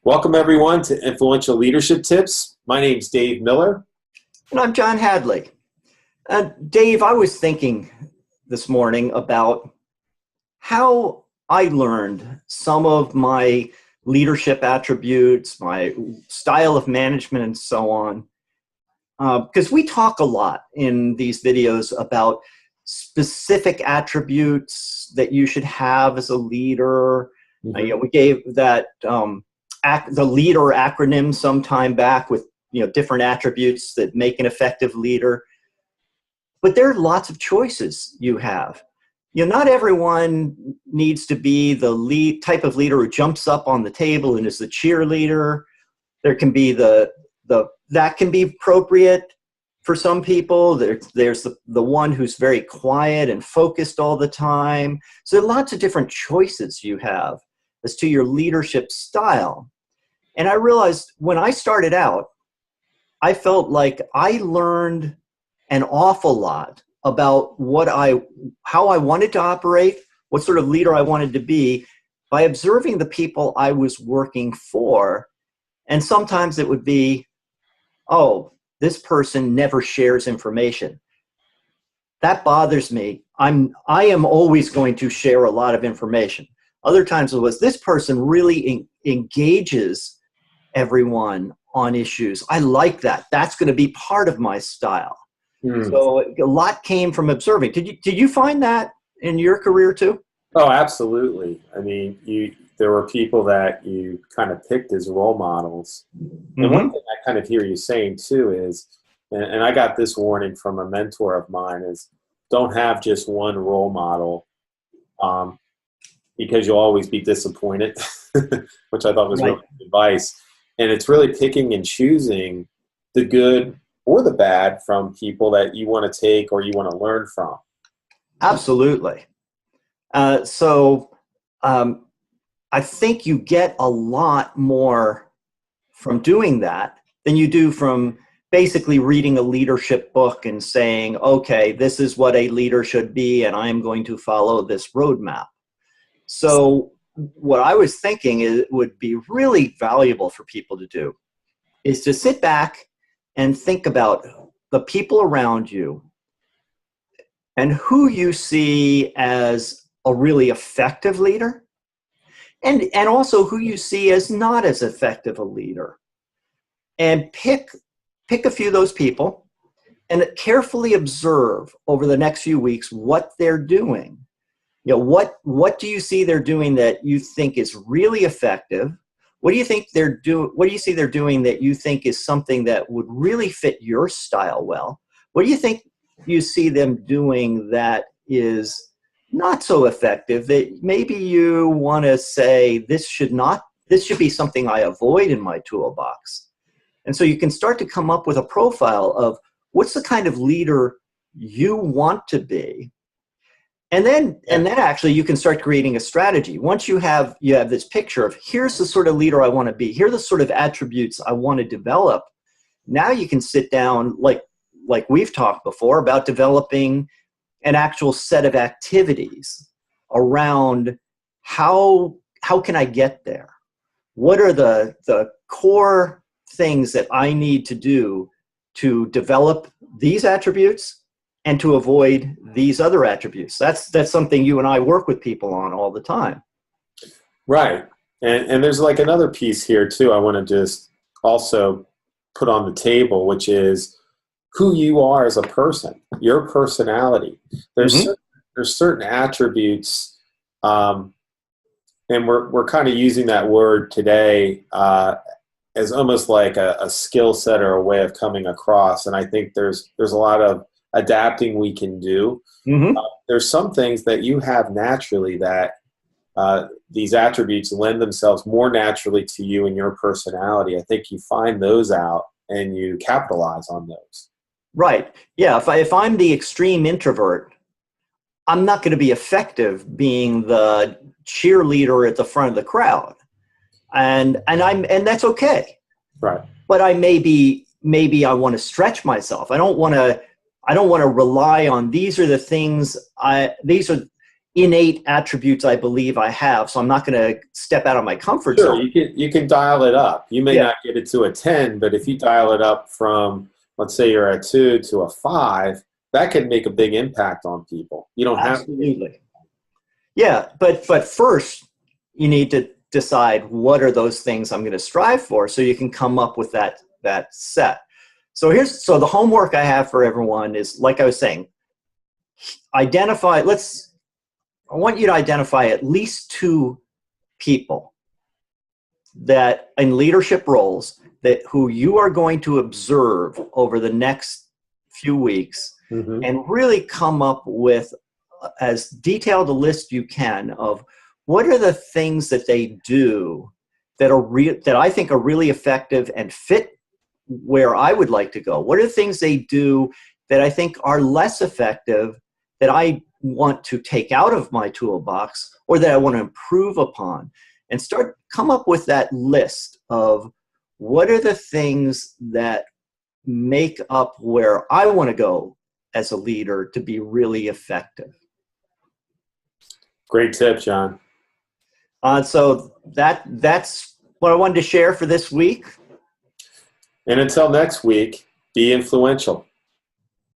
Welcome everyone to Influential Leadership Tips. My name's Dave Miller. And I'm John Hadley. Dave, I was thinking this morning about how I learned some of my leadership attributes, my style of management, and so on. Because we talk a lot in these videos about specific attributes that you should have as a leader. We gave that the leader acronym some time back with different attributes that make an effective leader. But there are lots of choices you have. Not everyone needs to be the type of leader who jumps up on the table and is the cheerleader. There can be that can be appropriate for some people. There's the one who's very quiet and focused all the time. So there are lots of different choices you have as to your leadership style. And I realized when I started out, I felt like I learned an awful lot about how I wanted to operate, what sort of leader I wanted to be, by observing the people I was working for. And sometimes it would be, oh, this person never shares information. That bothers me. I am always going to share a lot of information. Other times it was, this person really engages everyone on issues. I like that. That's going to be part of my style. So a lot came from observing. Did you find that in your career too? Oh, absolutely. I mean, there were people that you kind of picked as role models. And one thing I kind of hear you saying too is, and I got this warning from a mentor of mine, is don't have just one role model because you'll always be disappointed, which I thought was really good advice. And it's really picking and choosing the good or the bad from people that you want to take or you want to learn from. Absolutely. So I think you get a lot more from doing that than you do from basically reading a leadership book and saying, okay, this is what a leader should be, and I'm going to follow this roadmap. So what I was thinking is would be really valuable for people to do is to sit back and think about the people around you and who you see as a really effective leader and also who you see as not as effective a leader. And pick a few of those people and carefully observe over the next few weeks what they're doing. What do you see they're doing that you think is really effective? What do you think what do you see they're doing that you think is something that would really fit your style well? What do you think you see them doing that is not so effective that maybe you want to say this should be something I avoid in my toolbox? And so you can start to come up with a profile of what's the kind of leader you want to be. And then actually you can start creating a strategy. Once you have this picture of here's the sort of leader I want to be, here are the sort of attributes I want to develop. Now you can sit down like we've talked before about developing an actual set of activities around how can I get there? What are the core things that I need to do to develop these attributes and to avoid these other attributes? That's something you and I work with people on all the time. Right. And there's like another piece here too I want to just also put on the table, which is who you are as a person, your personality. There's certain attributes, and we're kind of using that word today as almost like a skill set or a way of coming across. And I think there's a lot of adapting we can do. There's some things that you have naturally that these attributes lend themselves more naturally to you and your personality. I think you find those out and you capitalize on those. Right. Yeah. If I'm the extreme introvert, I'm not going to be effective being the cheerleader at the front of the crowd, and that's okay. Right. But maybe I want to stretch myself. I don't want to rely on these are the things innate attributes I believe I have, so I'm not going to step out of my comfort Sure, zone. you can dial it up. You may Yeah. not get it to a 10, but if you dial it up from, let's say you're a 2 to a 5, that can make a big impact on people. You don't have to. Absolutely. Yeah, but first you need to decide what are those things I'm going to strive for, so you can come up with that set. So the homework I have for everyone is, like I was saying, I want you to identify at least 2 people that in leadership roles who you are going to observe over the next few weeks, Mhm. and really come up with as detailed a list you can of what are the things that they do that I think are really effective and fit where I would like to go. What are the things they do that I think are less effective, that I want to take out of my toolbox, or that I want to improve upon? And come up with that list of what are the things that make up where I want to go as a leader to be really effective. Great tip, John. So that's what I wanted to share for this week. And until next week, be influential.